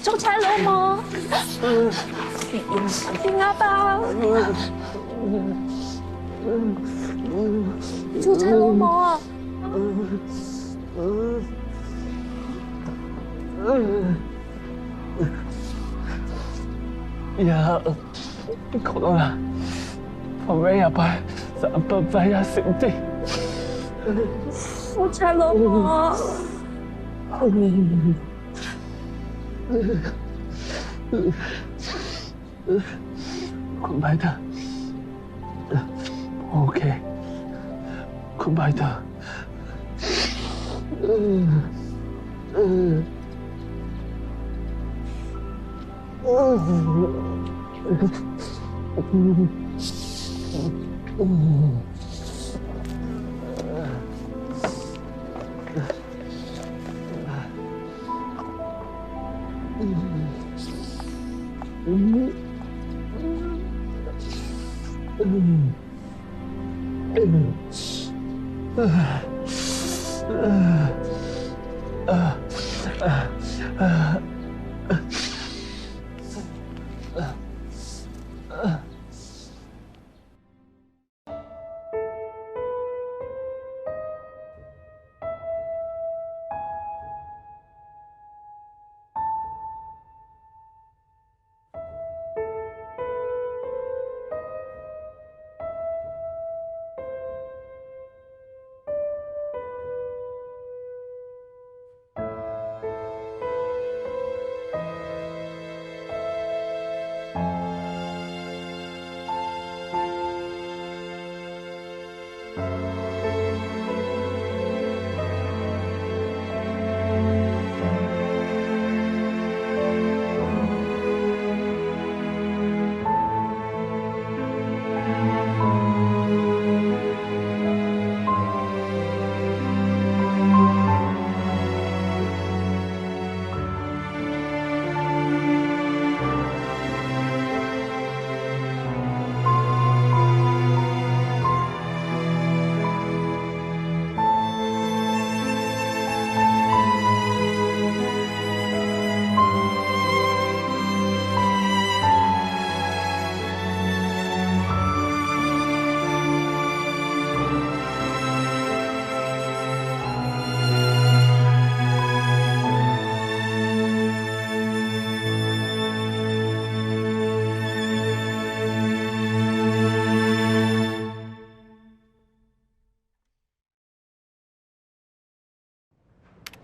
做差佬嘛，點啊爸？做差佬冇啊？呀，講啦，我咩入去300呀少啲。做差佬嘛。คุณไปเถอะโอเคคุณไปเถอะ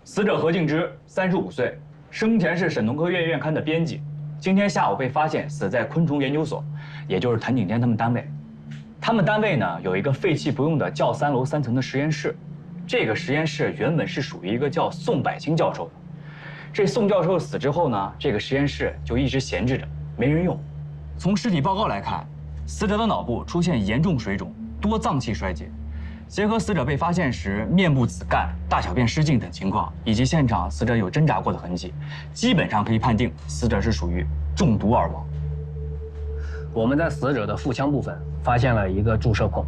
死者何敬之，35岁，生前是省农科院院刊的编辑，今天下午被发现死在昆虫研究所，也就是谭景坚他们单位。他们单位呢有一个废弃不用的教3楼3层的实验室，这个实验室原本是属于一个叫宋柏清教授的。这宋教授死之后呢，这个实验室就一直闲置着，没人用。从尸体报告来看，死者的脑部出现严重水肿，多脏器衰竭。 结合死者被发现时面部紫绀、大小便失禁等情况，以及现场死者有挣扎过的痕迹，基本上可以判定死者是属于中毒而亡。我们在死者的腹腔部分发现了一个注射孔，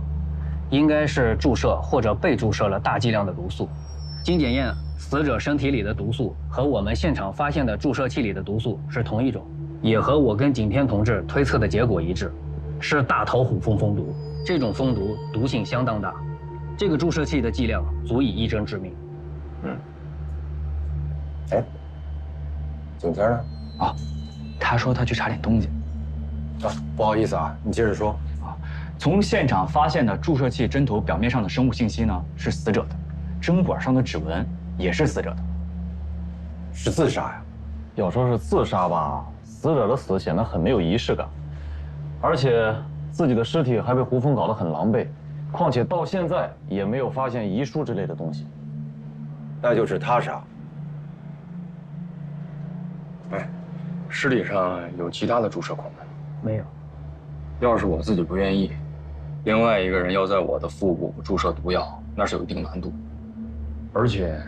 应该是注射或者被注射了大剂量的毒素。经检验，死者身体里的毒素和我们现场发现的注射器里的毒素是同一种，也和我跟景天同志推测的结果一致，是大头虎蜂蜂毒。这种蜂毒毒性相当大。 这个注射器的剂量足以一针致命。哎，景天呢？啊，他说他去查点东西。啊，不好意思啊，你接着说。啊，从现场发现的注射器针头表面上的生物信息呢是死者的，针管上的指纹也是死者的，是自杀呀？要说是自杀吧，死者的死显得很没有仪式感，而且自己的尸体还被胡峰搞得很狼狈，况且到现在也没有发现遗书之类的东西，那就是他杀。哎，尸体上有其他的注射孔吗？没有。要是我自己不愿意，另外一个人要在我的腹部注射毒药，那是有一定难度。而且，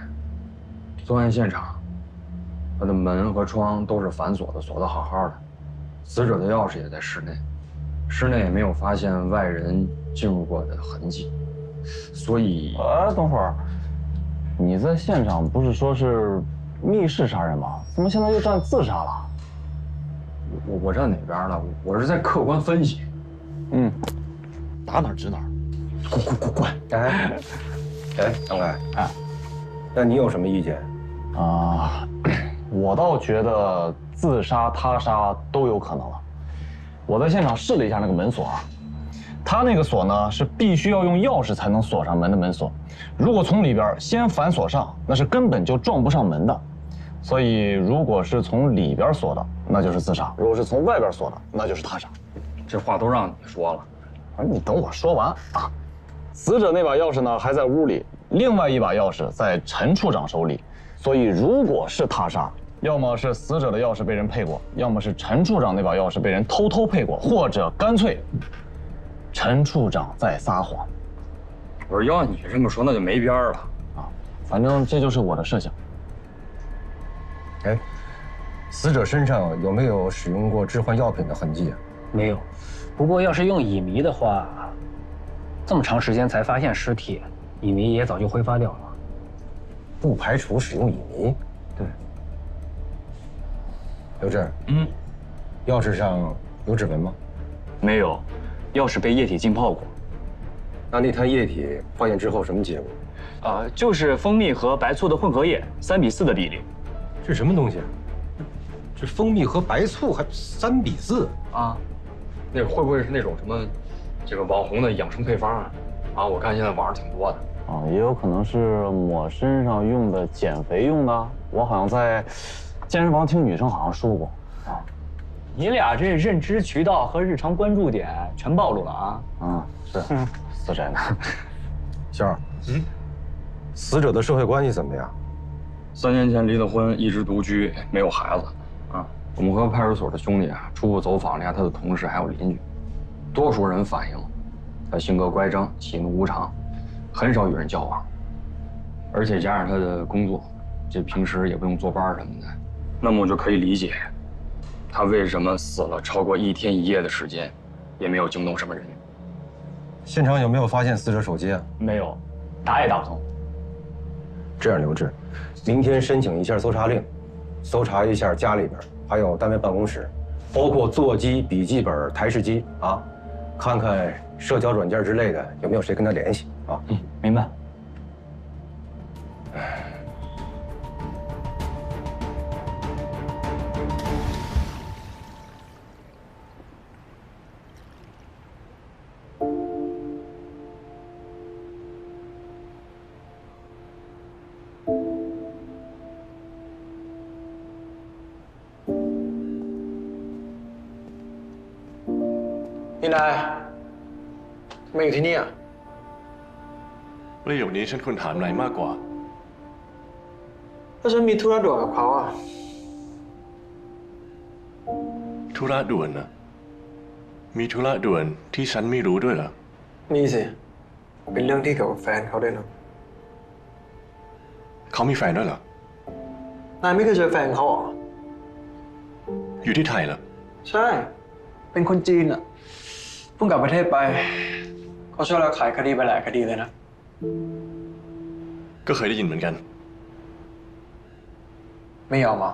作案现场，他的门和窗都是反锁的，锁得好好的，死者的钥匙也在室内，室内也没有发现外人进入过的痕迹，所以……等会儿，你在现场不是说是密室杀人吗？怎么现在又站自杀了？我站哪边了？我是在客观分析。打哪儿指哪儿。滚！哎，张开，那你有什么意见？啊，我倒觉得自杀、他杀都有可能了。我在现场试了一下那个门锁啊，他那个锁呢是必须要用钥匙才能锁上门的门锁，如果从里边先反锁上，那是根本就撞不上门的。所以如果是从里边锁的，那就是自杀；如果是从外边锁的，那就是他杀。这话都让你说了。你等我说完啊！死者那把钥匙呢还在屋里，另外一把钥匙在陈处长手里，所以如果是他杀，要么是死者的钥匙被人配过，要么是陈处长那把钥匙被人偷偷配过，或者干脆陈处长在撒谎。我说要你这么说，那就没边儿了啊！反正这就是我的设想。哎，死者身上有没有使用过致幻药品的痕迹啊？没有。不过要是用乙醚的话，这么长时间才发现尸体，乙醚也早就挥发掉了。不排除使用乙醚。对。刘志，钥匙上有指纹吗？没有，钥匙被液体浸泡过。那滩液体化验之后什么结果？就是蜂蜜和白醋的混合液，3:4的比例。这什么东西啊？这蜂蜜和白醋还3:4啊？那会不会是那种什么，这个网红的养生配方啊？啊，我看现在网上挺多的。啊，也有可能是抹身上用的、减肥用的。我好像在健身房听女生好像说过。啊，你俩这认知渠道和日常关注点全暴露了啊！是，死宅男。仙儿，死者的社会关系怎么样？3年前离了婚，一直独居，没有孩子。啊，我们和派出所的兄弟啊，初步走访了一下他的同事还有邻居，多数人反映他性格乖张、喜怒无常，很少与人交往，而且加上他的工作，这平时也不用坐班什么的，那么我就可以理解，他为什么死了超过1天1夜的时间，也没有惊动什么人。现场有没有发现死者手机啊？没有，打也打不通。这样，刘志，明天申请一下搜查令，搜查一下家里边，还有单位办公室，包括座机、笔记本、台式机啊，看看社交软件之类的有没有谁跟他联系啊。明白。พี่นายทำไมอยู่ที่นี่อ่ะ ประโยคนี้ฉันควรถามนายมากกว่า เพราะฉันมีธุระด่วนกับเขาอ่ะ ธุระด่วนนะมีธุระด่วนที่ฉันไม่รู้ด้วยเหรอ มีสิ เป็นเรื่องที่เกี่ยวกับแฟนเขาด้วยนะ เขามีแฟนด้วยเหรอ นายไม่เคยเจอแฟนเขาเหรอ อยู่ที่ไทยเหรอ ใช่ เป็นคนจีนอ่ะเพิ่งกลับประเทศไป เขาช่วยเราขายคดีไปหลายคดีเลยนะ ก็เคยได้ยินเหมือนกัน ไม่ยอมเหรอ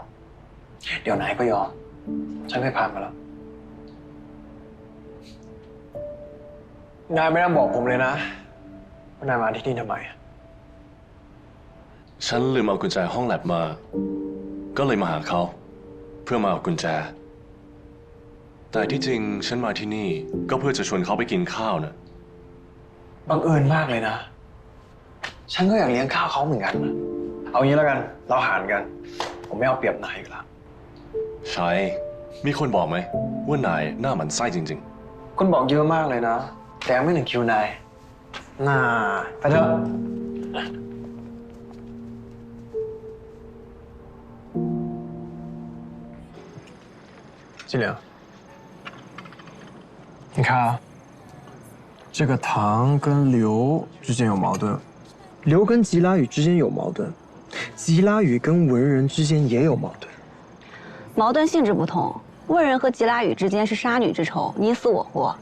เดี๋ยวนายก็ยอม ฉันเคยผ่านมาแล้ว นายไม่ต้องบอกผมเลยนะว่านายมาที่นี่ทำไม ฉันลืมเอากุญแจห้องแลบมา ก็เลยมาหาเขา เพื่อมาเอากุญแจ แต่ที่จริงฉันมาที่นี่ก็เพื่อจะชวนเขาไปกินข้าวนะ บังเอิญมากเลยนะ ฉันก็อยากเลี้ยงข้าวเขาเหมือนกันนะเอางี้แล้วกัน เราหารกัน ผมไม่เอาเปรียบนายอยู่แล้ว ใช่มีคนบอกไหมว่านายหน้าหมันไส้จริง คนบอกเยอะมากเลยนะ แต่ยังไม่ถึงคิวนายน่าไปเถอะ金良，你看啊，这个唐跟刘之间有矛盾，刘跟吉拉语之间有矛盾，吉拉语跟文人之间也有矛盾。矛盾性质不同，文人和吉拉语之间是杀女之仇，你死我活；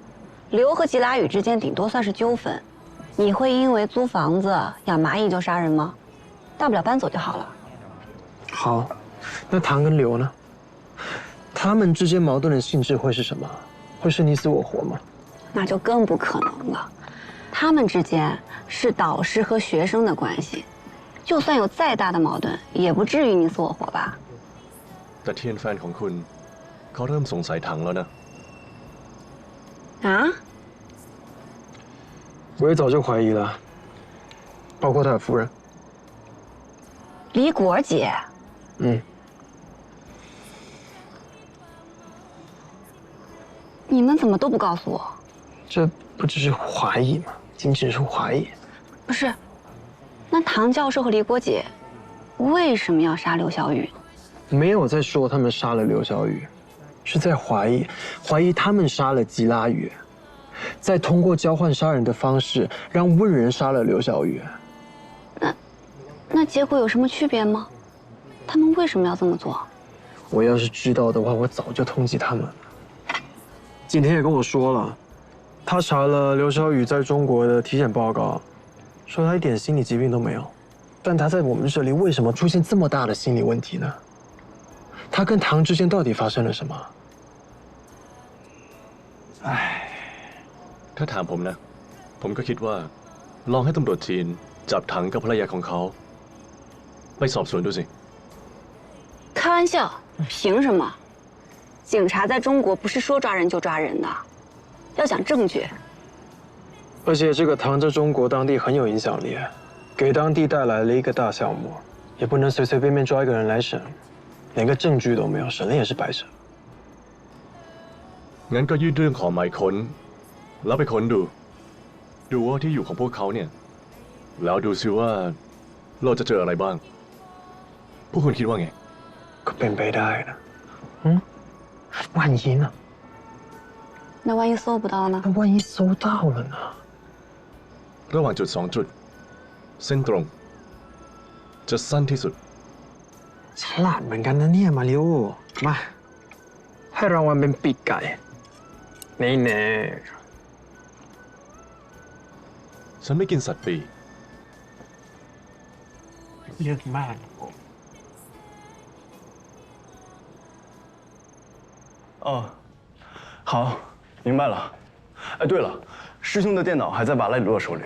刘和吉拉语之间顶多算是纠纷。你会因为租房子、养蚂蚁就杀人吗？大不了搬走就好了。好，那唐跟刘呢？他们之间矛盾的性质会是什么？会是你死我活吗？那就更不可能了。他们之间是导师和学生的关系，就算有再大的矛盾，也不至于你死我活吧？ แต่เทียนแฟนของคุณเขาเริ่มสงสัยถังแล้วนะ 啊？我也早就怀疑了，包括他的夫人。李果姐，嗯，你们怎么都不告诉我？这不只是怀疑吗？仅仅是怀疑。不是，那唐教授和李果姐为什么要杀刘小雨？ 没有在说他们杀了刘小雨，是在怀疑他们杀了吉拉雨，再通过交换杀人的方式让温人杀了刘小雨。那结果有什么区别吗？他们为什么要这么做？我要是知道的话，我早就通缉他们了。景天也跟我说了，他查了刘小雨在中国的体检报告，说他一点心理疾病都没有，但他在我们这里为什么出现这么大的心理问题呢？ 他跟唐之间到底发生了什么？唉， ถ้าถามผมนะ ผมก็คิดว่าลองให้ตำรวจจีนจับถังกับภรรยาของเขาไปสอบสวนดูสิ 开玩笑，凭什么？警察在中国不是说抓人就抓人的，要讲证据。而且这个唐在中国当地很有影响力，给当地带来了一个大项目，也不能随随便便抓一个人来审。 连个证据都没有，审了也是白审。 งั้นก็ยื่นเรื่องขอหมายค้นแล้วไปค้นดูว่าที่อยู่ของพวกเขาเนี่ยแล้วดูซิว่าเราจะเจออะไรบ้างพวกคุณคิดว่าไง ก็เป็นไปได้นะ万一呢？那万一搜不到呢？那万一搜到了呢？ ระหว่างจุด2 จุดเส้นตรงจะสั้นที่สุด ฉลาดเหมือนกันนะเนี่ยมาริโอมาให้รางวัลเป็นปีกไก่นี่แน่ ฉันไม่กินสัตว์ปีก เยอะมาก 哦，好，明白了。哎，对了，师兄的电脑还在瓦莱里洛手里，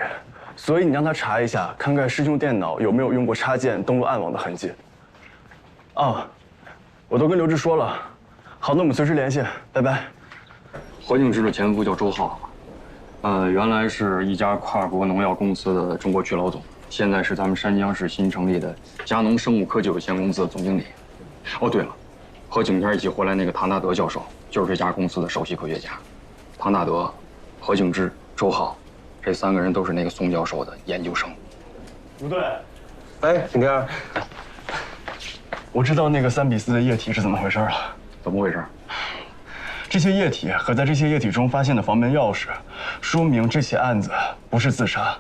所以你让他查一下，看看师兄电脑有没有用过插件登录暗网的痕迹。哦，我都跟刘志说了。好，那我们随时联系，拜拜。何敬之的前夫叫周浩，原来是一家跨国农药公司的中国区老总，现在是咱们山江市新成立的佳农生物科技有限公司的总经理。哦，对了，和景天一起回来那个唐大德教授，就是这家公司的首席科学家。唐大德、何敬之、周浩，这3个人都是那个宋教授的研究生。不对，哎，景天，我知道那个3比4的液体是怎么回事了。怎么回事？这些液体和在这些液体中发现的房门钥匙，说明这起案子不是自杀，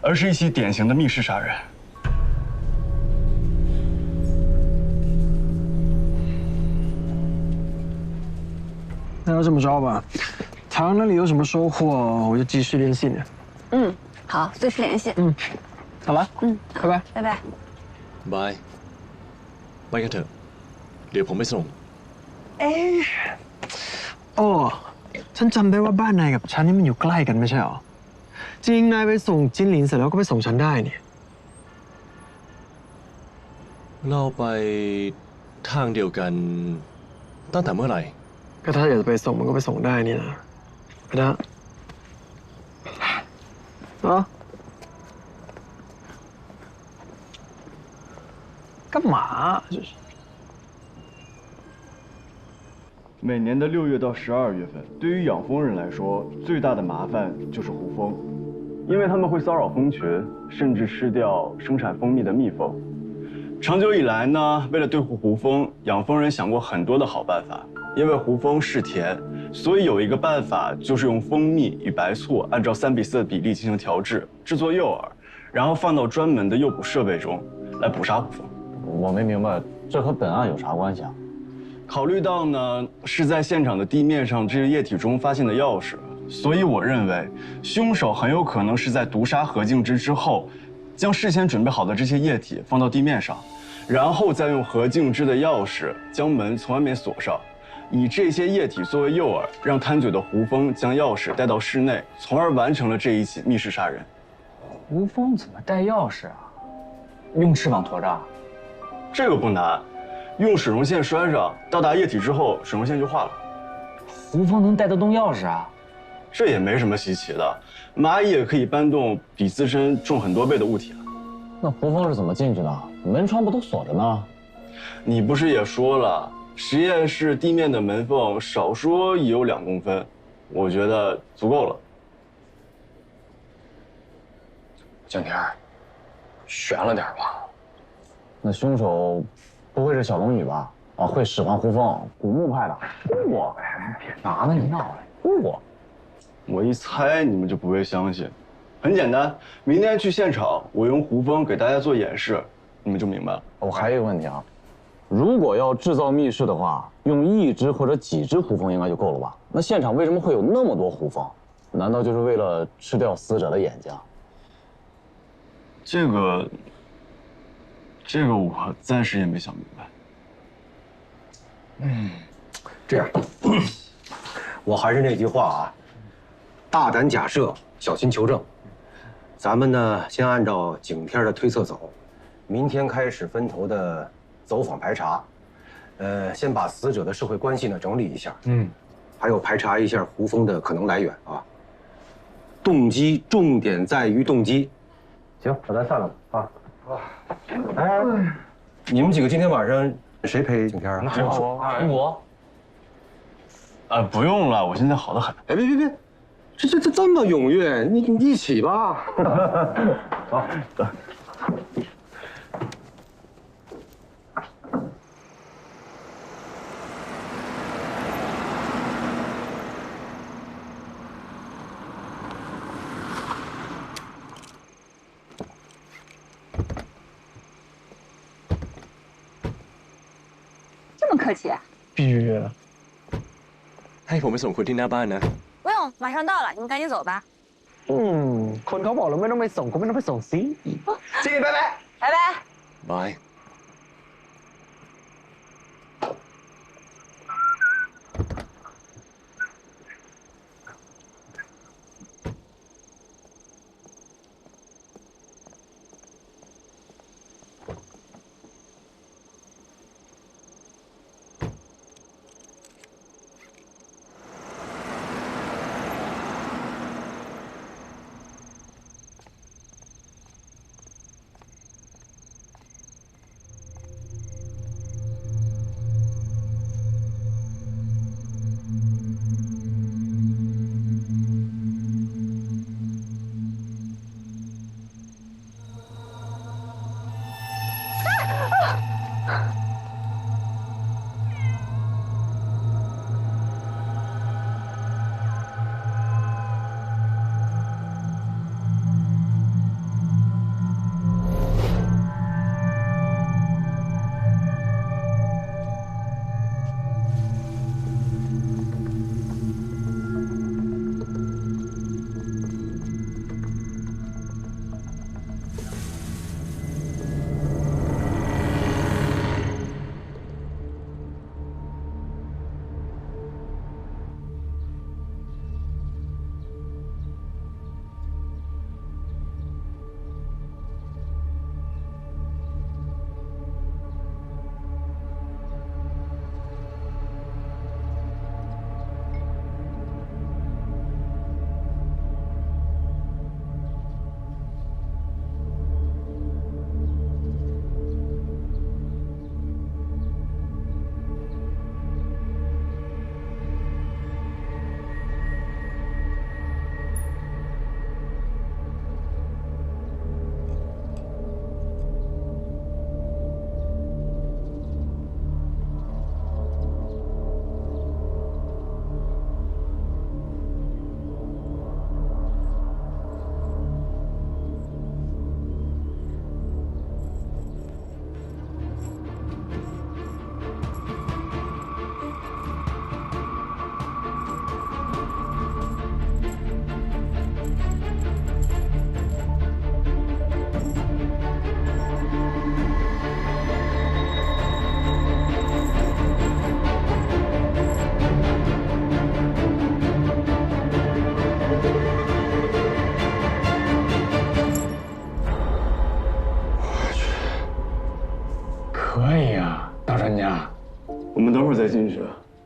而是一起典型的密室杀人。那要这么着吧，唐那里有什么收获，我就继续联系你。嗯，好，随时联系。好了，拜拜，拜拜。 บายไปกันเถอะเดี๋ยวผมไปส่ง โอ้ฉันจำได้ว่าบ้านนายกับฉันนี่มันอยู่ใกล้กันไม่ใช่หรอจริงนายไปส่งจิ้นหลินเสร็จแล้วก็ไปส่งฉันได้นี่ เราไปทางเดียวกันตั้งแต่เมื่อไหร่ ก็ถ้าอยากจะไปส่งมันก็ไปส่งได้นี่นะไปนะ干嘛？这是。每年的6月到12月份，对于养蜂人来说，最大的麻烦就是胡蜂，因为他们会骚扰蜂群，甚至吃掉生产蜂蜜的蜜蜂。长久以来呢，为了对付胡蜂，养蜂人想过很多的好办法。因为胡蜂嗜甜，所以有一个办法就是用蜂蜜与白醋按照3:4的比例进行调制，制作诱饵，然后放到专门的诱捕设备中来捕杀胡蜂。我没明白这和本案有啥关系啊？考虑到呢是在现场的地面上这个液体中发现的钥匙，所以我认为凶手很有可能是在毒杀何敬之之后，将事先准备好的这些液体放到地面上，然后再用何敬之的钥匙将门从外面锁上。以这些液体作为诱饵，让贪嘴的胡蜂将钥匙带到室内，从而完成了这一起密室杀人。胡蜂怎么带钥匙啊？用翅膀驮着？这个不难，用水溶线拴上，到达液体之后，水溶线就化了。胡蜂能带得动钥匙啊？这也没什么稀奇的，蚂蚁也可以搬动比自身重很多倍的物体啊。那胡蜂是怎么进去的？门窗不都锁着呢？你不是也说了？实验室地面的门缝少说也有2公分，我觉得足够了。景天，悬了点吧？那凶手不会是小龙女吧？啊，会使唤胡蜂，古墓派的。我别拿了你闹了，我一猜你们就不会相信。很简单，明天去现场，我用胡蜂给大家做演示，你们就明白了。我还有一个问题啊。如果要制造密室的话，用1只或者几只胡蜂应该就够了吧？那现场为什么会有那么多胡蜂？难道就是为了吃掉死者的眼睛？这个我暂时也没想明白。这样，我还是那句话啊，大胆假设，小心求证。咱们呢，先按照景天的推测走，明天开始分头的走访排查，先把死者的社会关系呢整理一下，还有排查一下胡蜂的可能来源啊。动机重点在于动机。行，那咱散了吧啊。哎，你们几个今天晚上谁陪景天啊？我。不用了，我现在好得很。哎，别，这么踊跃，你一起吧。好，走。这么客气？必须的。ให้ผมไปส่งคุณที่หน้าบ้านนะ不用，马上到了，你们赶紧走吧。คนเขาบอกแล้วไม่ต้องไปส่งก็ไม่ต้องไปส่งสิจี拜拜拜拜。บาย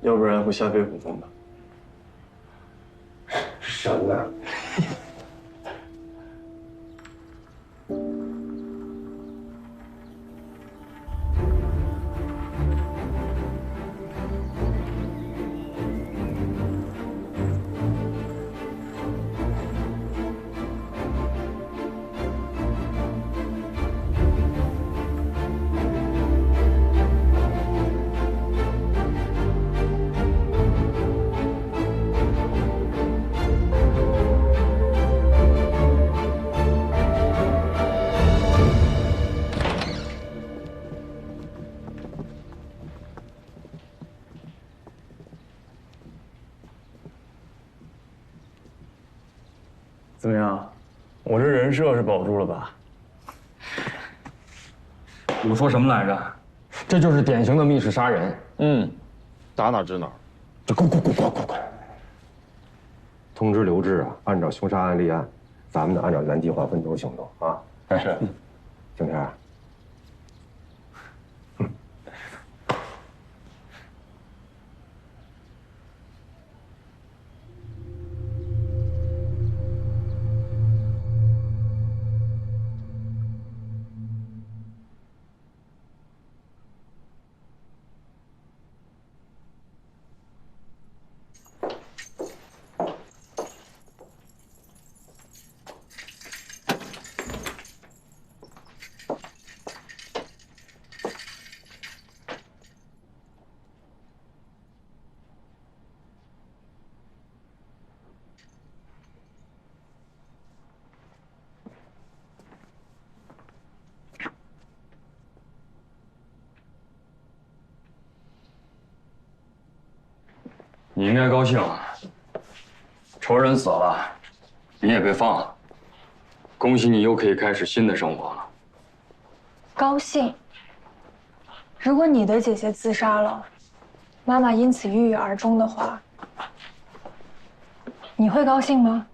要不然会吓飞虎风的。神啊！怎么样？我这人设是保住了吧？我说什么来着？这就是典型的密室杀人。嗯，打哪知哪。这快！通知刘志啊，按照凶杀案立案，咱们得按照原计划分头行动啊。是。景天。你应该高兴，仇人死了，你也被放了，恭喜你又可以开始新的生活了。高兴。如果你的姐姐自杀了，妈妈因此郁郁而终的话，你会高兴吗？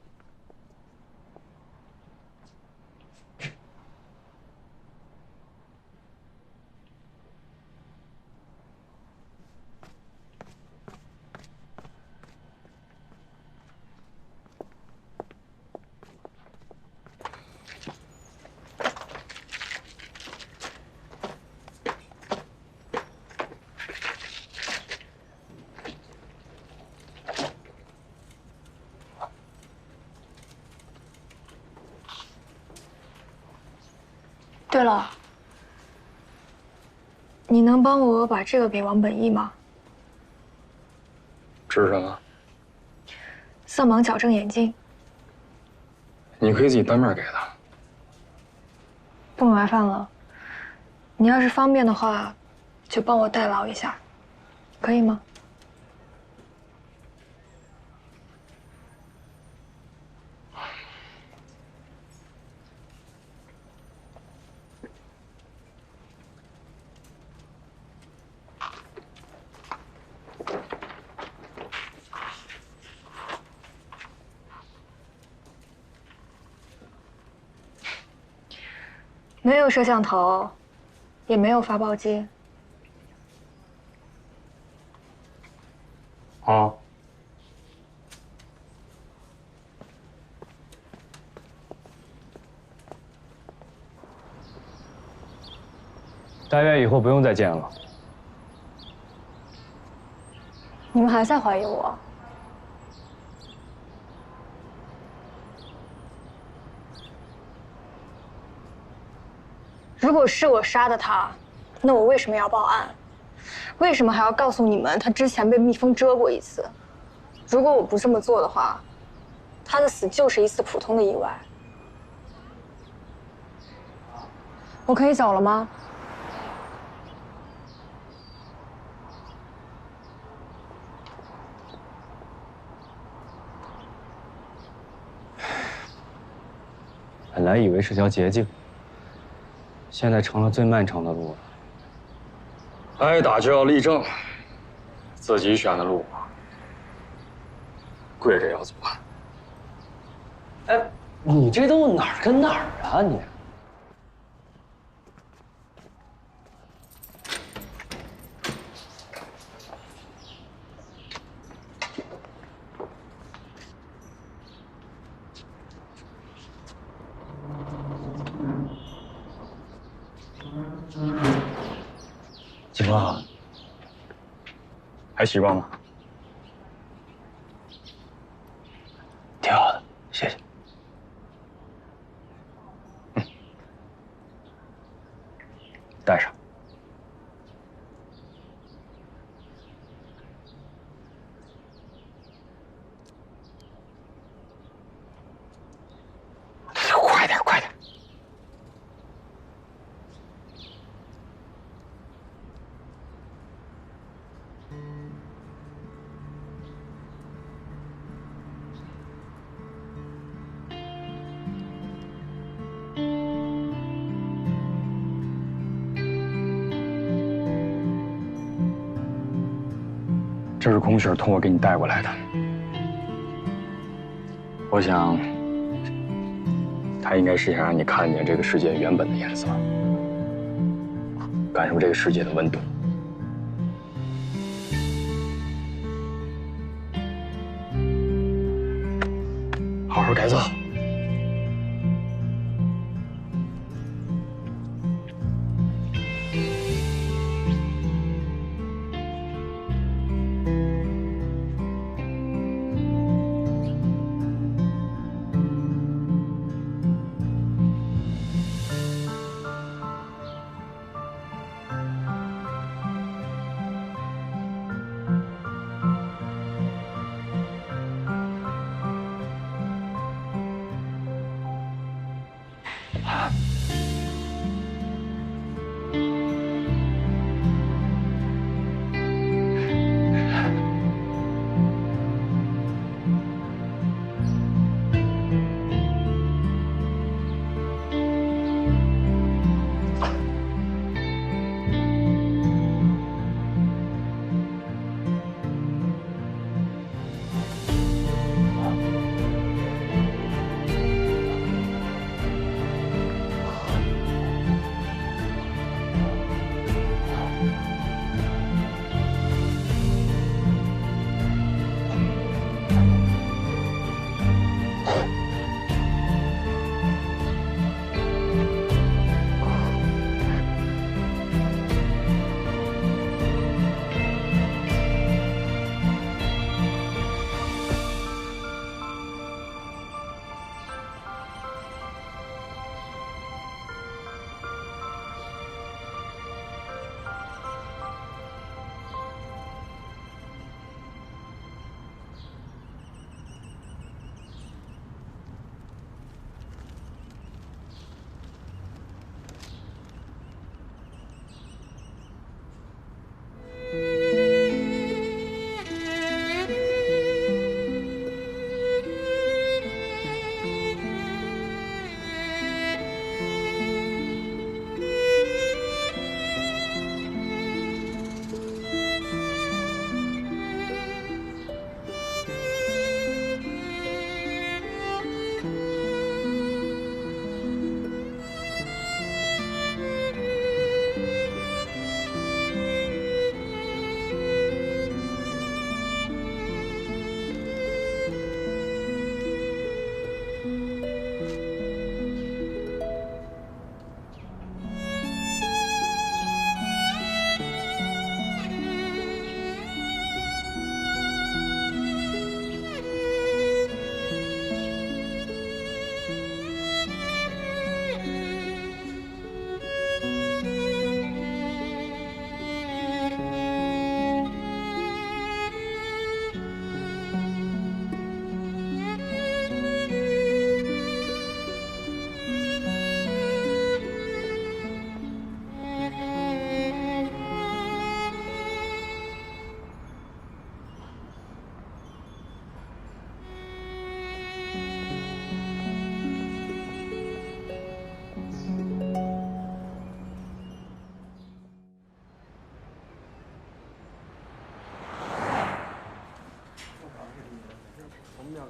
对了，你能帮我把这个给王本义吗？这是什么？色盲矫正眼镜。你可以自己当面给他。不麻烦了，你要是方便的话，就帮我代劳一下，可以吗？没有摄像头，也没有发报机。啊。大约以后不用再见了。你们还在怀疑我？如果是我杀的他，那我为什么要报案？为什么还要告诉你们他之前被蜜蜂蛰过一次？如果我不这么做的话，他的死就是一次普通的意外。我可以走了吗？本来以为是条捷径，现在成了最漫长的路了。挨打就要立正，自己选的路，跪着要走。哎，你这都哪儿跟哪儿啊你？么？还习惯吗？挺好的，谢谢。带上。快点，快点！这是孔雪托我给你带过来的，我想，他应该是想让你看见这个世界原本的颜色，感受这个世界的温度。好好改造。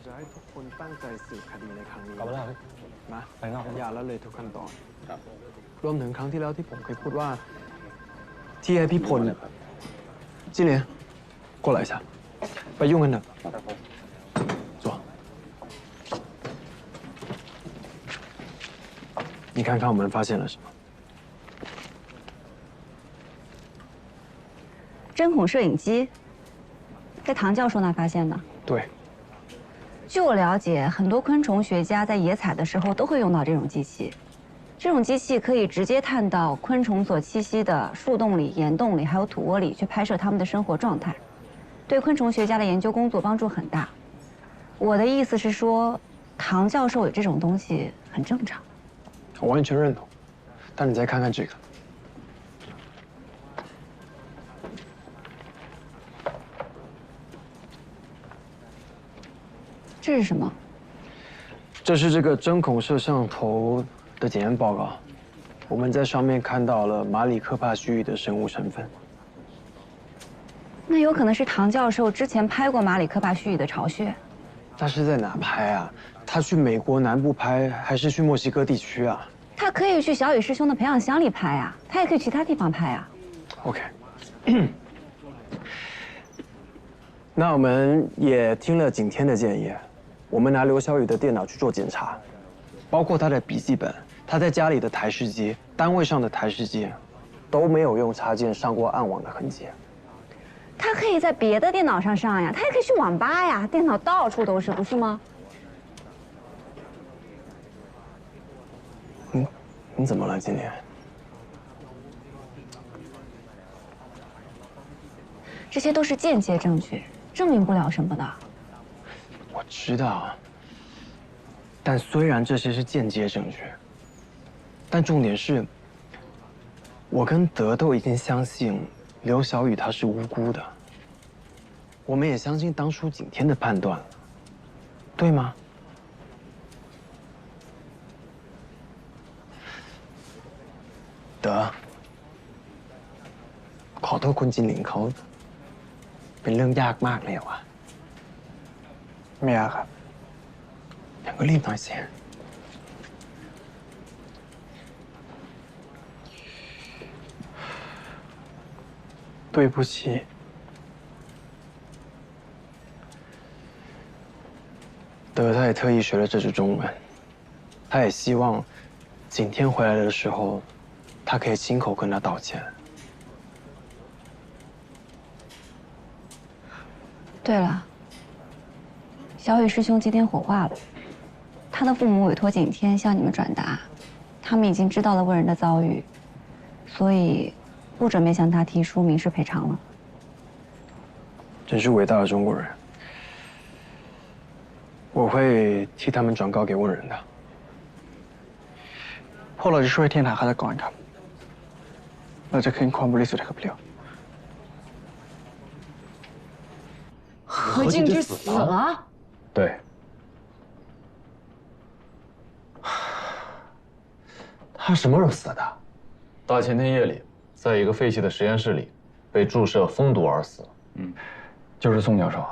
จะให้ทุกคนตั้งใจสืบคดีในครั้งนี้ 搞不来， นะสัญญาแล้วเลยทุกขั้นตอนรวมถึงครั้งที่แล้วที่ผมเคยพูดว่า ที่ให้พี่พล金莲过来一下ไปยุ่งกันเถอะ坐你看看我们发现了什么针孔摄影机，在唐教授那发现的。对，据我了解，很多昆虫学家在野采的时候都会用到这种机器。这种机器可以直接探到昆虫所栖息的树洞里、岩洞里，还有土窝里去拍摄它们的生活状态，对昆虫学家的研究工作帮助很大。我的意思是说，唐教授有这种东西很正常。我完全认同。但你再看看这个，这是什么？这是这个针孔摄像头的检验报告。我们在上面看到了马里科帕须臾的生物成分。那有可能是唐教授之前拍过马里科帕须臾的巢穴。他是在哪拍啊？他去美国南部拍，还是去墨西哥地区啊？他可以去小雨师兄的培养箱里拍啊，他也可以其他地方拍啊。OK， 那我们也听了景天的建议，我们拿刘小雨的电脑去做检查，包括他的笔记本、他在家里的台式机、单位上的台式机，都没有用插件上过暗网的痕迹。他可以在别的电脑上上呀，他也可以去网吧呀，电脑到处都是，不是吗？你怎么了，今天？这些都是间接证据，证明不了什么的。我知道，但虽然这些是间接证据，但重点是，我跟德都已经相信刘小雨她是无辜的，我们也相信当初景天的判断了，对吗？德，ขอโทษคุณจินหลิงเขาเป็นเรื่องยากมากเลยว่ะไม่ยากครับงั้นก็รีบหน่อยสิ对不起。德他也特意学了这句中文，他也希望景天回来的时候，他可以亲口跟他道歉。对了，小雨师兄今天火化了，他的父母委托景天向你们转达，他们已经知道了问人的遭遇，所以不准备向他提出民事赔偿了。真是伟大的中国人，我会替他们转告给问人的。พวกเราจะช่วยเทียนหาฆาตกรครับเราจะคืนความบริสุทธิ์ให้กับเหลียว何静之死了？对。他什么时候死的？大前天夜里，在一个废弃的实验室里，被注射蜂毒而死。就是宋教授，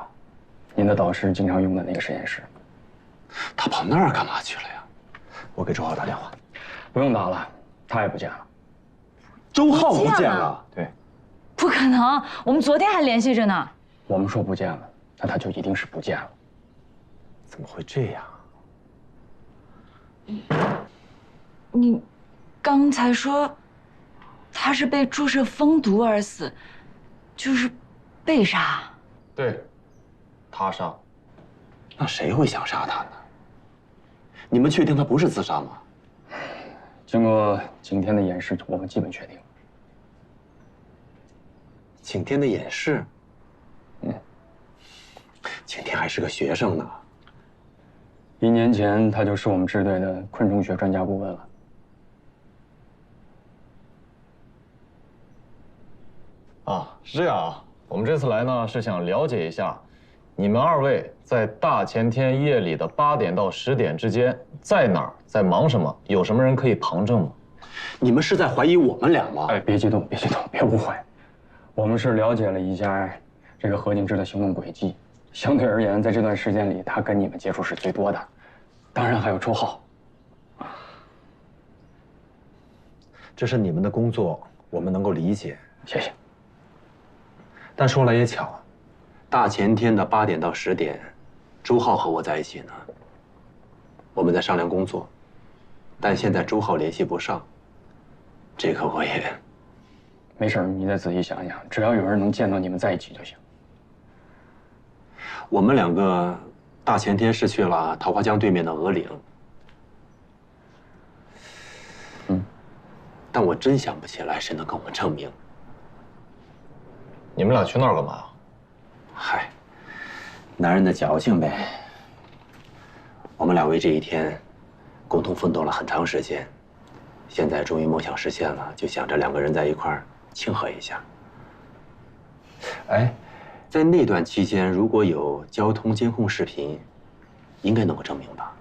您的导师经常用的那个实验室。他跑那儿干嘛去了呀？我给周浩打电话。不用打了，他也不见了。周浩不见了？对。不可能，我们昨天还联系着呢。我们说不见了，那他就一定是不见了。怎么会这样？你刚才说他是被注射蜂毒而死，就是被杀？对，他杀。那谁会想杀他呢？你们确定他不是自杀吗？经过景天的演示，我们基本确定。景天的演示？景天还是个学生呢。1年前他就是我们支队的昆虫学专家顾问了。啊，是这样啊。我们这次来呢，是想了解一下，你们2位在大前天夜里的8点到10点之间，在哪儿，在忙什么？有什么人可以旁证吗？你们是在怀疑我们俩吗？哎，别激动，别激动，别误会。我们是了解了一下这个何景之的行动轨迹，相对而言，在这段时间里，他跟你们接触是最多的，当然还有周浩。这是你们的工作，我们能够理解。谢谢。但说来也巧，大前天的8点到10点，周浩和我在一起呢。我们在商量工作，但现在周浩联系不上，这个我也没事，你再仔细想想，只要有人能见到你们在一起就行。我们两个大前天是去了桃花江对面的鹅岭，但我真想不起来谁能跟我们证明。你们俩去那儿干嘛？嗨，男人的矫情呗。我们俩为这一天共同奋斗了很长时间，现在终于梦想实现了，就想着两个人在一块儿庆贺一下。哎，在那段期间，如果有交通监控视频，应该能够证明吧？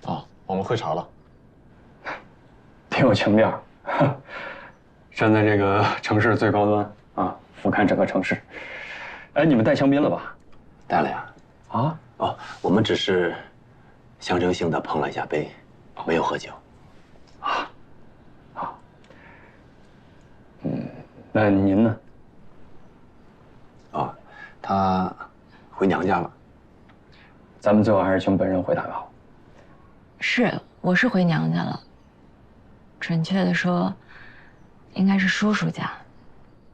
啊，我们会查了。挺有情调，站在这个城市最高端啊，俯瞰整个城市。哎，你们带香槟了吧？带了呀。啊？哦，我们只是象征性的碰了一下杯，没有喝酒。啊，好。那您呢？哦，他回娘家了。咱们最后还是请本人回答吧。是，我是回娘家了。准确的说，应该是叔叔家。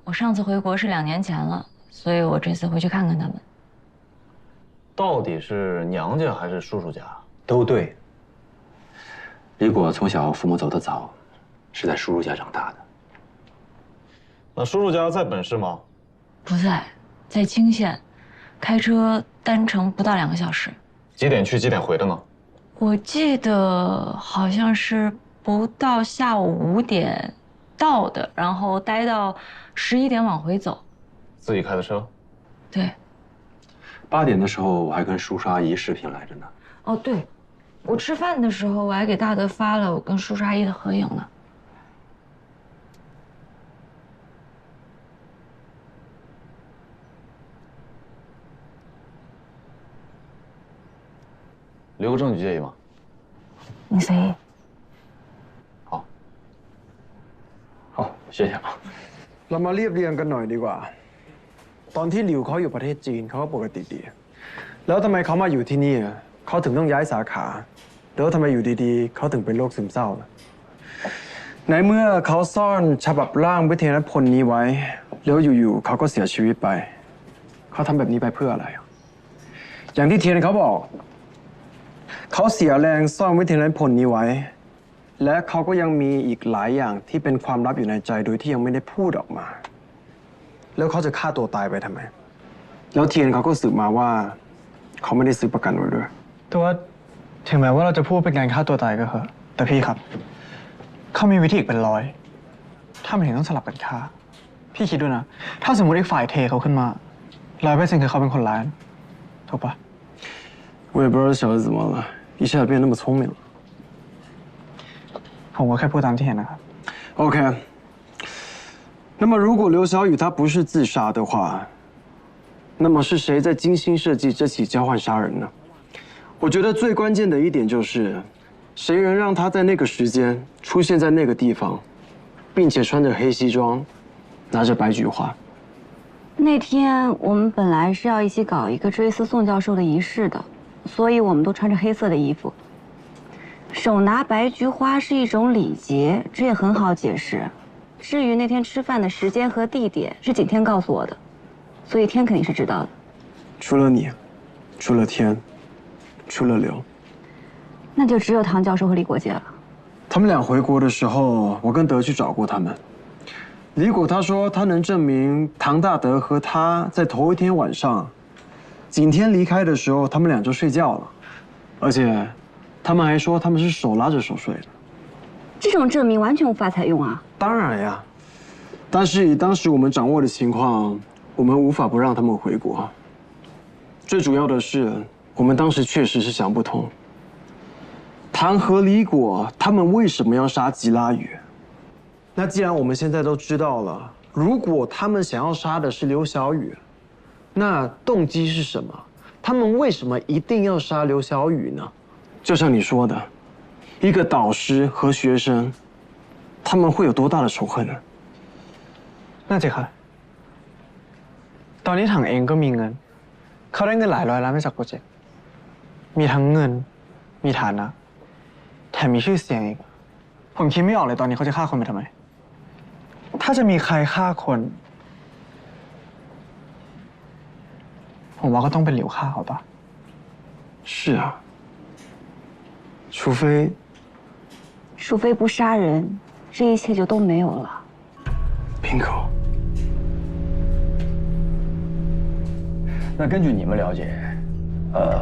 我上次回国是2年前了，所以我这次回去看看他们。到底是娘家还是叔叔家？都对。李果从小父母走得早，是在叔叔家长大的。那叔叔家在本市吗？不在，在清县，开车单程不到2个小时。几点去几点回的呢？我记得好像是不到下午5点到的，然后待到11点往回走。自己开的车？对。8点的时候，我还跟叔叔阿姨视频来着呢。哦，对，我吃饭的时候我还给大德发了我跟叔叔阿姨的合影呢。留个证据介意吗？你随意。好，好，谢谢啊。เรามาเรียบเรียงกันหน่อยดีกว่าตอนที่หลิวเขาอยู่ประเทศจีนเขาก็ปกติดีแล้วทำไมเขามาอยู่ที่นี่เขาถึงต้องย้ายสาขาแล้วทำไมอยู่ดีๆเขาถึงเป็นโรคซึมเศร้าล่ะในเมื่อเขาซ่อนฉบับร่างวิทยาพลนี้ไว้แล้วอยู่ๆเขาก็เสียชีวิตไปเขาทำแบบนี้ไปเพื่ออะไรอย่างที่เทียนเขาบอกเขาเสียแรงซ่อนวิทยาพลนี้ไว้และเขาก็ยังมีอีกหลายอย่างที่เป็นความลับอยู่ในใจโดยที่ยังไม่ได้พูดออกมาแล้วเขาจะฆ่าตัวตายไปทำไมแล้วเทียนเขาก็สืบมาว่าเขาไม่ได้ซื้อประกันไว้ด้วยแต่ว่าถึงแม้ว่าเราจะพูดเป็นการฆ่าตัวตายก็เถอะแต่พี่ครับเขามีวิธีอีกเป็นร้อยถ้ามันถึงต้องสลับกันฆ่าพี่คิดด้วยนะถ้าสมมติอีกฝ่ายเทเขาขึ้นมา100%คือเขาเป็นคนร้ายถูกปะ我也不知道小子怎么了一下变那么聪明了ผมก็แค่พูดตามที่เห็นนะครับ OK 那么如果刘小雨他不是自杀的话那么是谁在精心设计这起交换杀人呢我觉得最关键的一点就是谁能让他在那个时间出现在那个地方并且穿着黑西装拿着白菊花那天我们本来是要一起搞一个追思宋教授的仪式的所以我们都穿着黑色的衣服手拿白菊花是一种礼节这也很好解释至于那天吃饭的时间和地点是景天告诉我的所以天肯定是知道的除了你除了天除了刘那就只有唐教授和李国杰了他们俩回国的时候我跟德去找过他们李果他说他能证明唐大德和他在头一天晚上景天离开的时候他们俩就睡觉了而且他们还说他们是手拉着手睡的这种证明完全无法采用啊当然呀但是以当时我们掌握的情况我们无法不让他们回国最主要的是我们当时确实是想不通唐和李果他们为什么要杀吉拉雨那既然我们现在都知道了如果他们想要杀的是刘小雨那动机是什么他们为什么一定要杀刘小雨呢就像你说的一个导师和学生他们会有多大的仇恨呢น่าจะค่ะตอนนี้ถังเองก็มีเงินเขาได้เงินหลายร้อยล้านมาจากโปรเจกต์มีทั้งเงินมีฐานะแถมมีชื่อเสียงอีกผมคิดไม่ออกเลยตอนนี้เขาจะฆ่าคนไปทำไม ถ้าจะมีใครฆ่าคนผมว่าก็ต้องเป็นหลิวฆ่าเขา吧是啊除非不杀人，这一切就都没有了。bingo。那根据你们了解，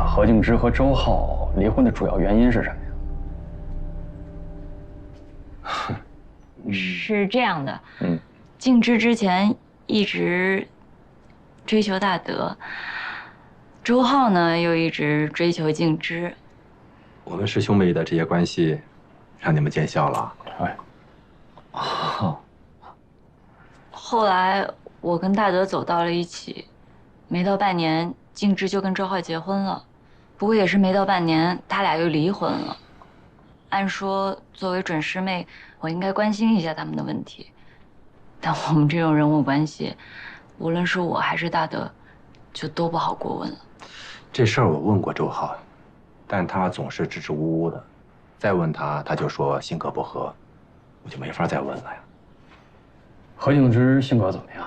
何敬之和周浩离婚的主要原因是什么呀？是这样的，敬之之前一直追求大德，周浩呢又一直追求敬之。我们师兄妹的这些关系，让你们见笑了。哎，后来我跟大德走到了一起，没到半年，敬之就跟周浩结婚了。不过也是没到半年，他俩又离婚了。按说作为准师妹，我应该关心一下他们的问题，但我们这种人物关系，无论是我还是大德，就都不好过问了。这事儿我问过周浩，但他总是支支吾吾的。再问他，他就说性格不合，我就没法再问了呀。何敬之性格怎么样？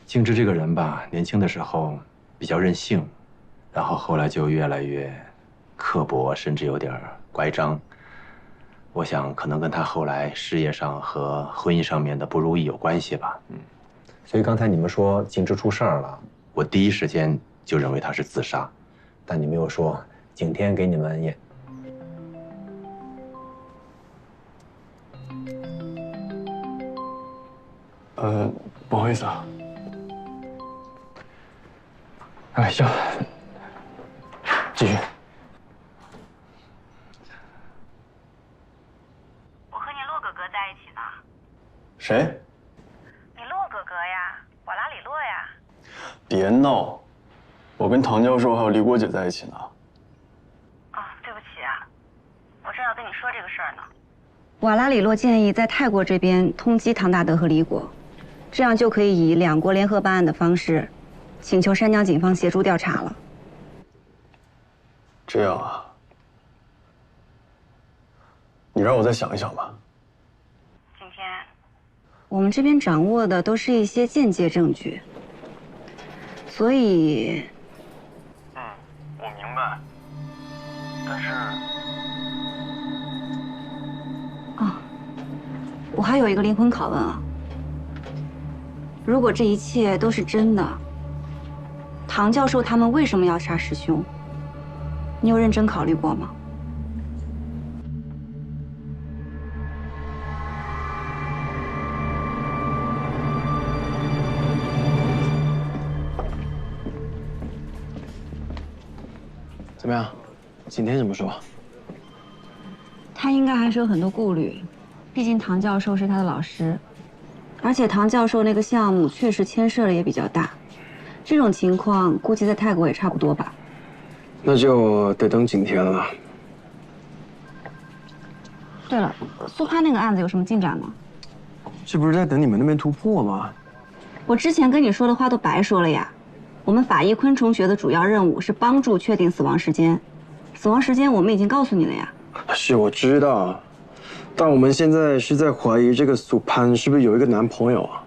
敬之这个人吧，年轻的时候比较任性，然后后来就越来越刻薄，甚至有点乖张。我想可能跟他后来事业上和婚姻上面的不如意有关系吧。所以刚才你们说敬之出事儿了，我第一时间就认为他是自杀，但你没有说景天给你们也。不好意思啊。哎，行，继续。我和你洛哥哥在一起呢。谁？你洛哥哥呀，瓦拉里洛呀。别闹！我跟唐教授还有黎国姐在一起呢。对不起啊，我正要跟你说这个事儿呢。瓦拉里洛建议在泰国这边通缉唐大德和黎国，这样就可以以两国联合办案的方式，请求山江警方协助调查了。这样啊？你让我再想一想吧。今天，我们这边掌握的都是一些间接证据，所以，我明白，但是，我还有一个灵魂拷问啊。如果这一切都是真的，唐教授他们为什么要杀师兄？你有认真考虑过吗？怎么样？景天怎么说？他应该还是有很多顾虑，毕竟唐教授是他的老师，而且唐教授那个项目确实牵涉的也比较大。这种情况估计在泰国也差不多吧。那就得等景天了。对了，苏潘那个案子有什么进展吗？这不是在等你们那边突破吗？我之前跟你说的话都白说了呀。我们法医昆虫学的主要任务是帮助确定死亡时间，死亡时间我们已经告诉你了呀。是，我知道，但我们现在是在怀疑这个苏潘是不是有一个男朋友啊？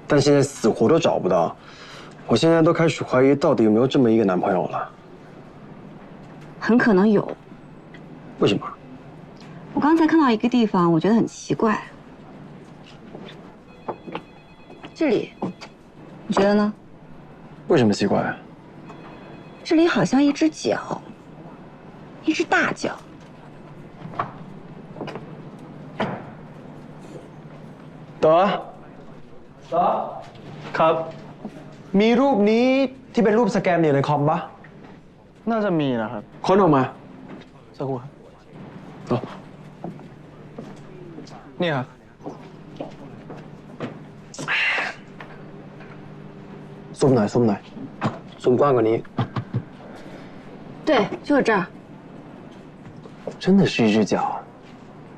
但现在死活都找不到，我现在都开始怀疑到底有没有这么一个男朋友了。很可能有。为什么？我刚才看到一个地方，我觉得很奇怪。这里，你觉得呢？为什么奇怪？这里好像一只脚，一只大脚。ต่อครับมีรูปนี้ที่เป็นรูปสแกนอยู่ในคอมปะน่าจะมีนะครับค้นออกมาสักครู่ครับต่อนี่ครับซูมหน่อยซูมหน่อยซูมกว้างกว่านี้对，就是这儿。真的是一只脚，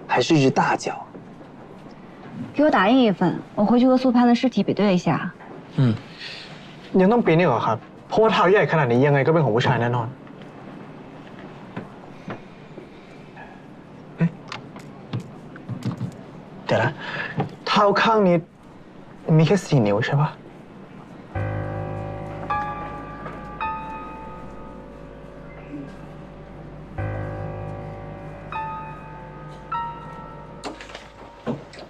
还是一只大脚？给我打印一份，我回去和苏潘的尸体比对一下。ยังต้องปีนนี่เหรอครับเพราะว่าเท้าใหญ่ขนาดนี้ยังไงก็เป็นของผู้ชายแน่นอนเดี๋ยวนะเท้าข้างนี้你แค่4นิ้วใช่ปะ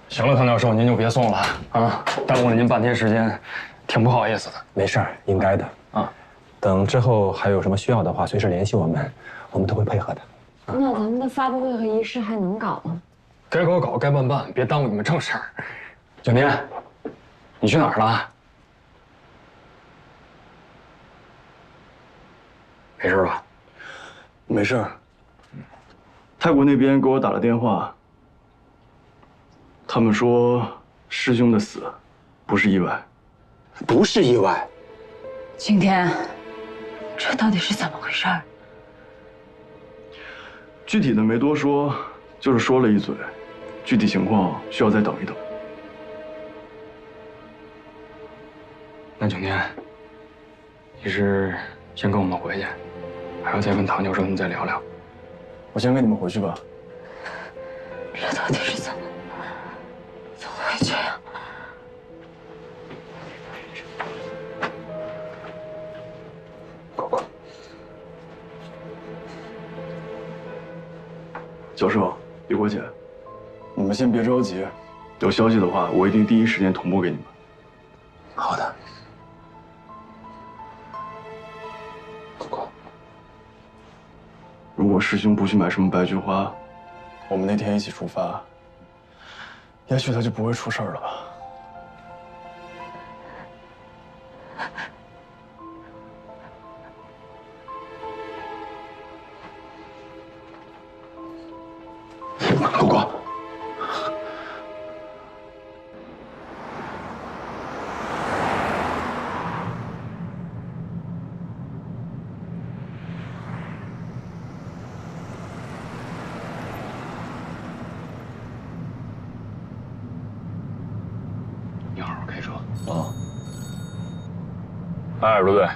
行了，唐教授，您就别送了啊，耽误了您半天时间，挺不好意思的。没事儿，应该的啊。等之后还有什么需要的话，随时联系我们，我们都会配合的。那咱们的发布会和仪式还能搞吗？该搞搞，该办办，别耽误你们正事儿。景天，你去哪儿了？没事吧？没事。泰国那边给我打了电话，他们说师兄的死不是意外，不是意外。景天，这到底是怎么回事？具体的没多说，就是说了一嘴，具体情况需要再等一等。那景天，你是先跟我们回去，还要再跟唐教授他们再聊聊？我先跟你们回去吧。这到底是怎么会这样？教授，李国姐，你们先别着急，有消息的话，我一定第一时间同步给你们。好的。如果师兄不去买什么白菊花，我们那天一起出发，也许他就不会出事儿了吧。果果，你好好开车啊。哎，陆队，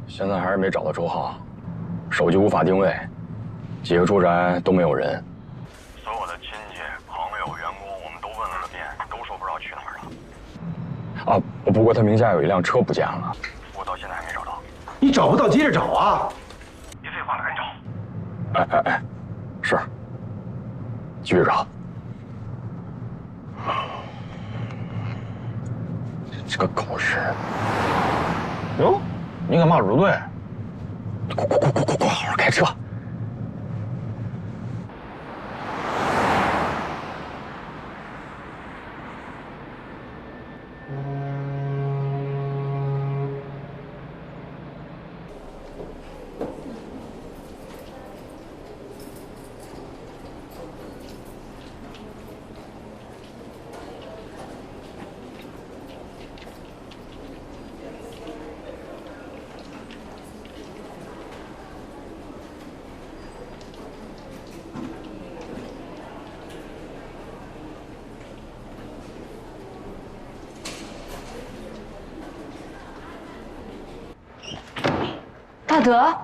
现在还是没找到周浩，手机无法定位，几个住宅都没有人。所有的亲戚、朋友、员工，我们都问了个遍，都说不知道去哪儿了。啊，不过他名下有一辆车不见了，我到现在还没找到。你找不到接着找啊！别废话了，赶紧找。哎，是，继续找。这个狗日！哟，你敢骂卢队？快，好好开车！大德，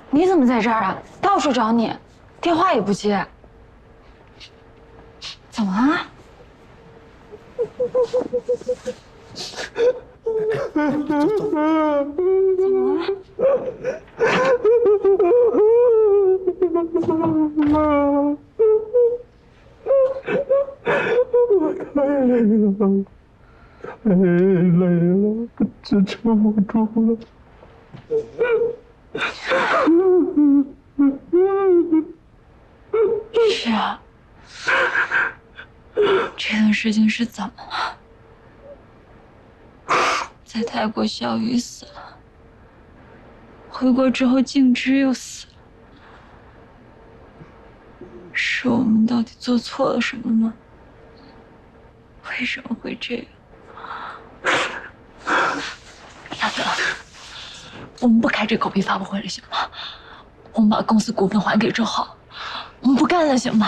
你怎么在这儿啊？到处找你，电话也不接，怎么了？我太累了，太累了，支撑不住了。是啊，这段事情是怎么了？在泰国小雨死了，回国之后静之又死了，是我们到底做错了什么吗？为什么会这样？大德，我们不开这狗屁发布会了，行吗？我们把公司股份还给周浩，我们不干了，行吗？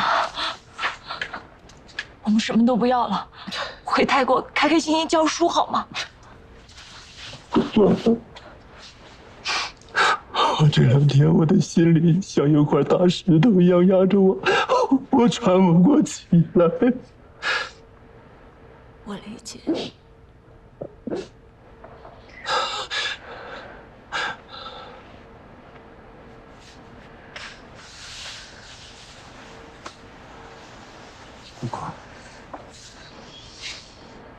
我们什么都不要了，回泰国开开心心教书，好吗？我这2天我的心里像有块大石头一样压着我，我喘不过气来。我理解。不过，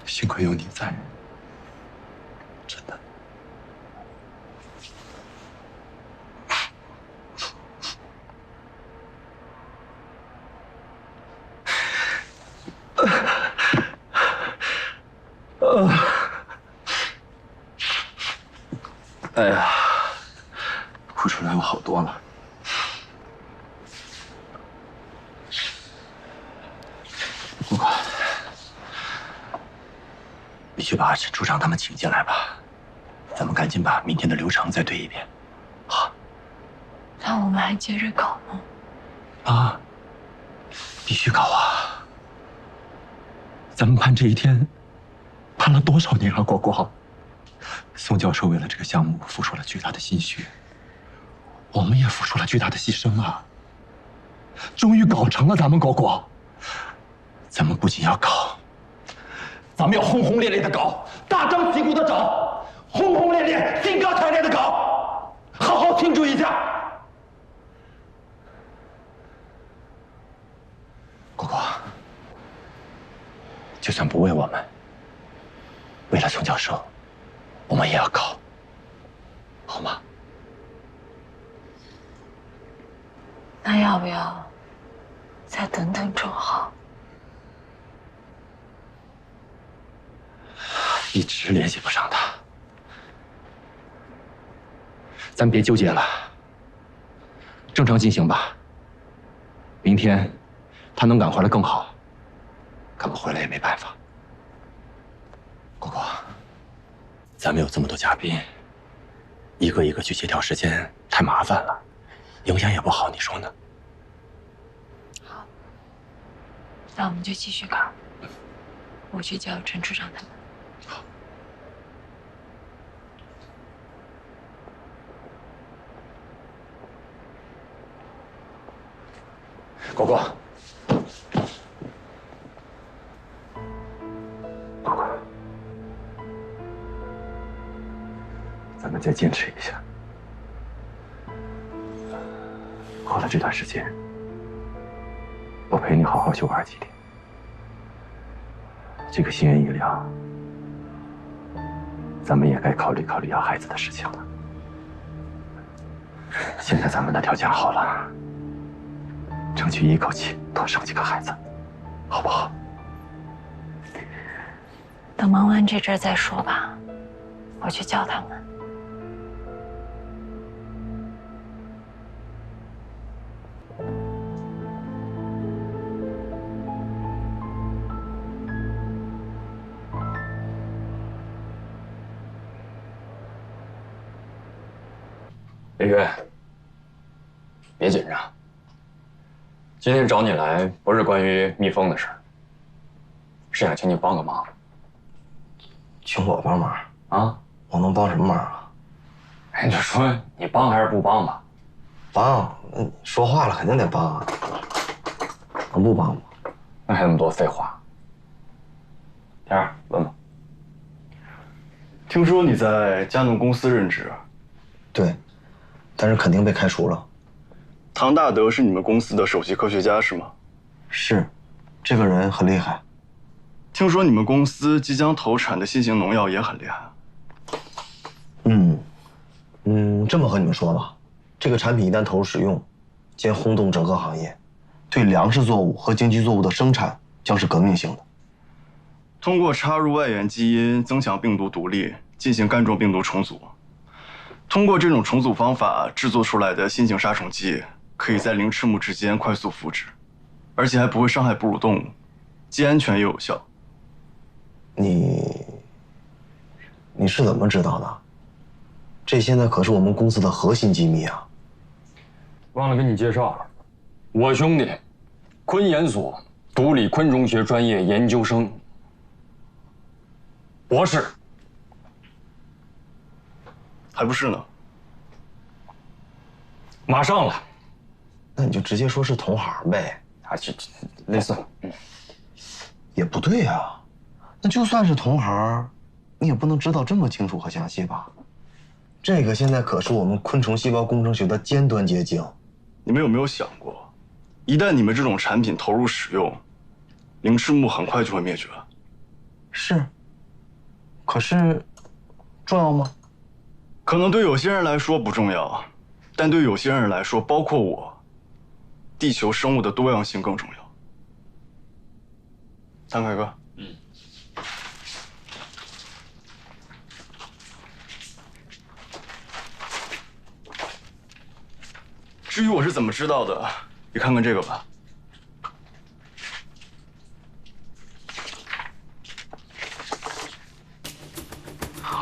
幸亏有你在，真的。哎呀，哭出来我好多了。不过，必须把陈处长他们请进来吧。咱们赶紧把明天的流程再对一遍。好。那我们还接着搞吗？啊，必须搞啊！咱们盼这一天，盼了多少年啊，果果。宋教授为了这个项目付出了巨大的心血，我们也付出了巨大的牺牲啊！终于搞成了，咱们果果。咱们不仅要搞，咱们要轰轰烈烈的搞，大张旗鼓的找，轰轰烈烈、兴高采烈的搞，好好庆祝一下。果果，就算不为我们，为了宋教授，我们也要搞，好吗？那要不要再等等周浩？一直联系不上他，咱别纠结了，正常进行吧。明天他能赶回来更好，赶不回来也没办法。果果，咱们有这么多嘉宾，一个一个去协调时间太麻烦了，影响也不好，你说呢？好，那我们就继续搞。我去叫陈处长他们。果果，果果，咱们再坚持一下。过了这段时间，我陪你好好休玩几天。这个心愿一了，咱们也该考虑考虑要孩子的事情了。现在咱们的条件好了。争取一口气多生几个孩子，好不好？等忙完这阵再说吧，我去叫他们。李月，别紧张。今天找你来不是关于蜜蜂的事儿，是想请你帮个忙。请我帮忙啊？我能帮什么忙啊？哎，你就说你帮还是不帮吧？帮，说话了肯定得帮啊。能不帮吗？那还那么多废话。天儿，问吧。听说你在佳能公司任职？对，但是肯定被开除了。唐大德是你们公司的首席科学家是吗？是，这个人很厉害。听说你们公司即将投产的新型农药也很厉害。这么和你们说吧，这个产品一旦投入使用，将轰动整个行业，对粮食作物和经济作物的生产将是革命性的。通过插入外源基因增强病毒独立，进行冠状病毒重组。通过这种重组方法制作出来的新型杀虫剂，可以在零翅目之间快速复制，而且还不会伤害哺乳动物，既安全又有效。你是怎么知道的？这现在可是我们公司的核心机密啊！忘了跟你介绍了，我兄弟，昆研所毒理昆虫学专业研究生，博士。还不是呢？马上了。那你就直接说是同行呗。啊，这类似。也不对啊，那就算是同行，你也不能知道这么清楚和详细吧？这个现在可是我们昆虫细胞工程学的尖端结晶。你们有没有想过，一旦你们这种产品投入使用，灵翅目很快就会灭绝。是。可是，重要吗？可能对有些人来说不重要，但对有些人来说，包括我，地球生物的多样性更重要。谭凯哥。至于我是怎么知道的，你看看这个吧。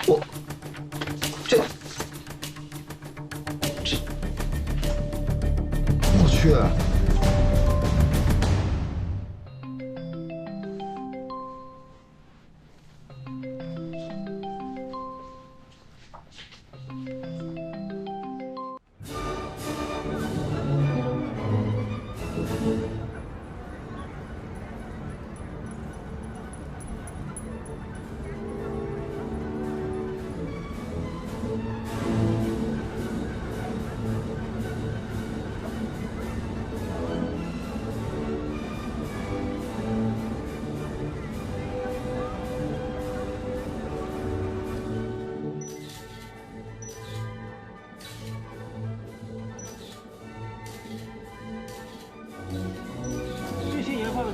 我去。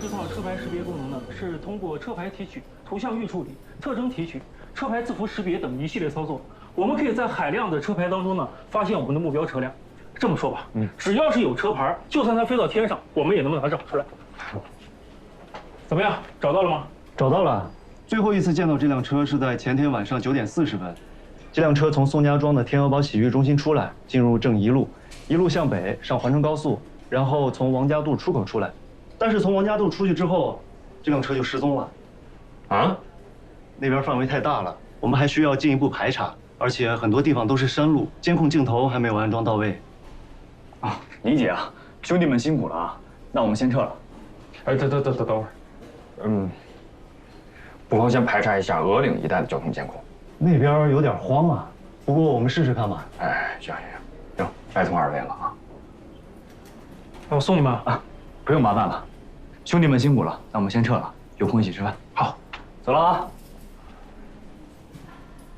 这套车牌识别功能呢，是通过车牌提取、图像预处理、特征提取、车牌字符识别等一系列操作，我们可以在海量的车牌当中呢，发现我们的目标车辆。这么说吧，只要是有车牌，就算它飞到天上，我们也能把它找出来。怎么样，找到了吗？找到了。最后一次见到这辆车是在前天晚上9点40分。这辆车从宋家庄的天鹅堡洗浴中心出来，进入正一路，一路向北上环城高速，然后从王家渡出口出来。但是从王家渡出去之后，这辆车就失踪了。啊？那边范围太大了，我们还需要进一步排查，而且很多地方都是山路，监控镜头还没有安装到位。啊，理解啊，兄弟们辛苦了啊，那我们先撤了。哎，等会儿，不妨先排查一下鹅岭一带的交通监控。那边有点荒啊，不过我们试试看吧。哎，行，拜托二位了啊。那我送你们啊，不用麻烦了，兄弟们辛苦了，那我们先撤了，有空一起吃饭。好，走了啊。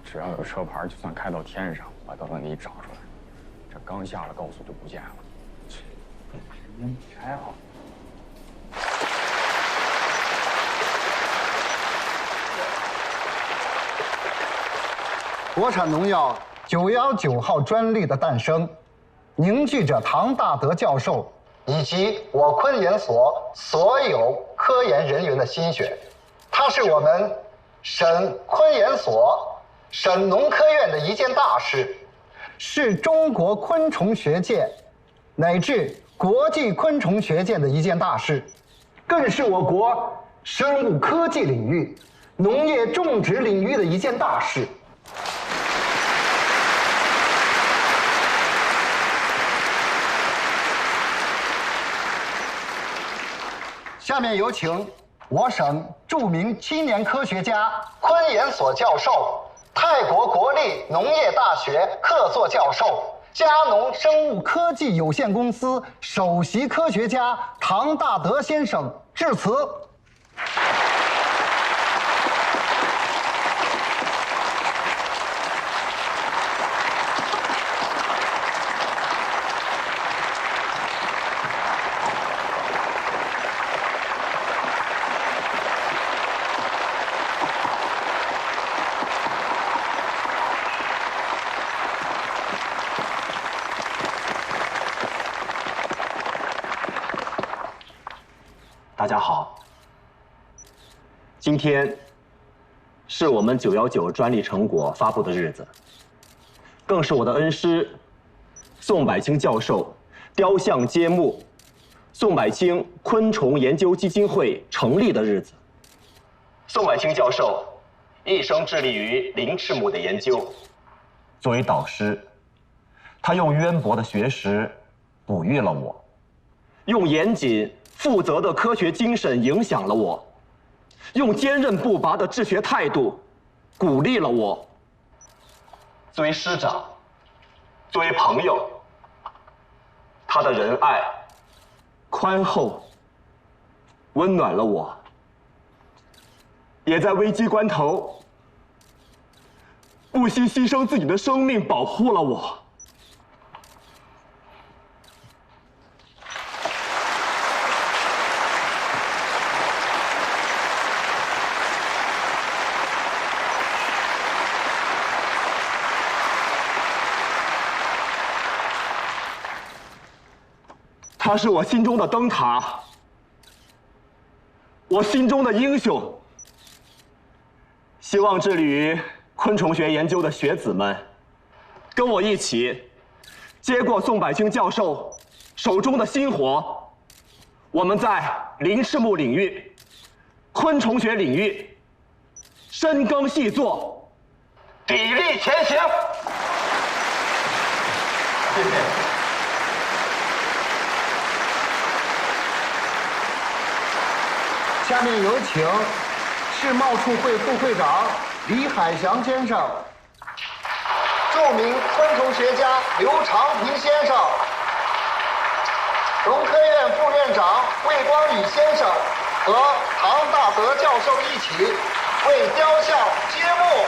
只要有车牌，就算开到天上，我都能给你找出来。这刚下了高速就不见了，时间还好。国产农药919号专利的诞生，凝聚着唐大德教授以及我昆研所所有科研人员的心血。它是我们省昆研所、省农科院的一件大事，是中国昆虫学界乃至国际昆虫学界的一件大事，更是我国生物科技领域、农业种植领域的一件大事。下面有请我省著名青年科学家、昆研所教授、泰国国立农业大学客座教授、佳农生物科技有限公司首席科学家唐大德先生致辞。大家好，今天是我们919专利成果发布的日子，更是我的恩师宋百清教授雕像揭幕、宋百清昆虫研究基金会成立的日子。宋百清教授一生致力于鳞翅目的研究，作为导师，他用渊博的学识哺育了我，用严谨负责的科学精神影响了我。用坚韧不拔的治学态度鼓励了我。作为师长，作为朋友，他的仁爱、宽厚，温暖了我，也在危机关头不惜牺牲自己的生命保护了我。他是我心中的灯塔，我心中的英雄。希望致力于昆虫学研究的学子们，跟我一起接过宋柏清教授手中的薪火，我们在鳞翅目领域、昆虫学领域深耕细作，砥砺前行。谢谢。下面有请世贸处会副会长李海祥先生、著名昆虫学家刘长平先生、农科院副院长魏光宇先生和唐大德教授一起为雕像揭幕。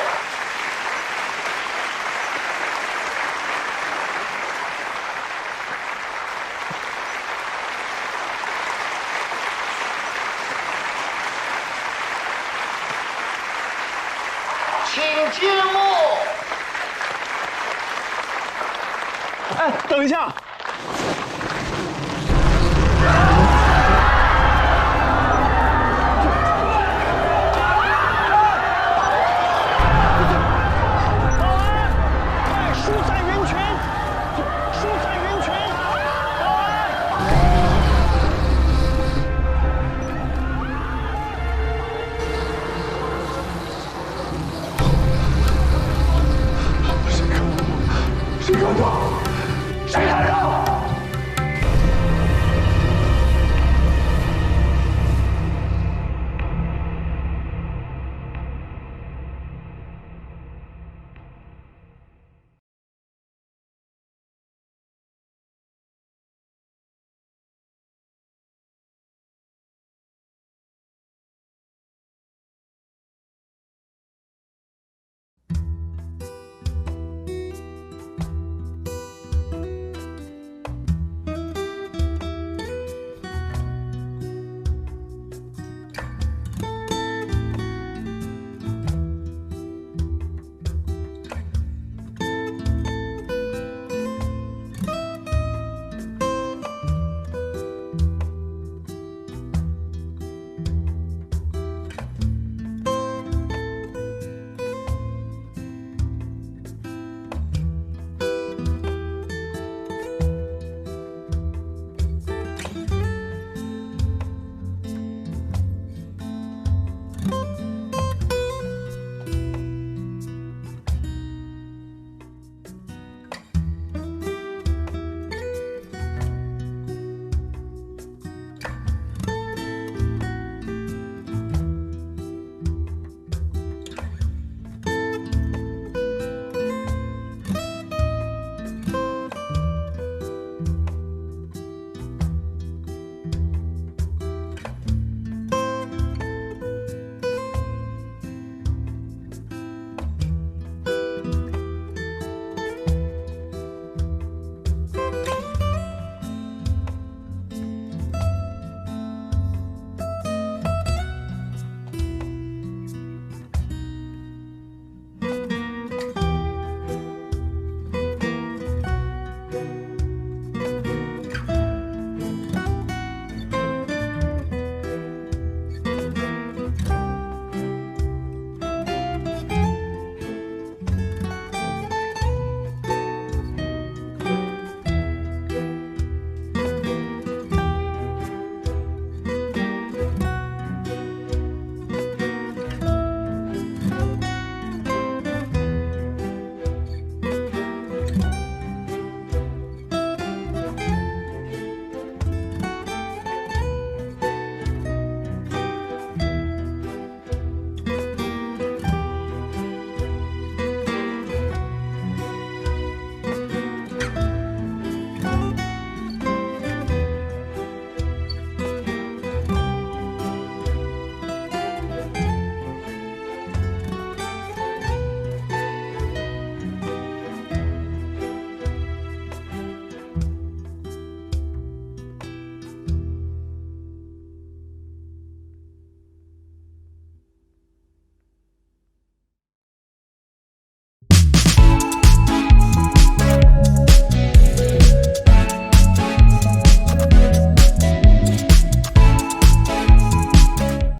请揭幕。哎，等一下，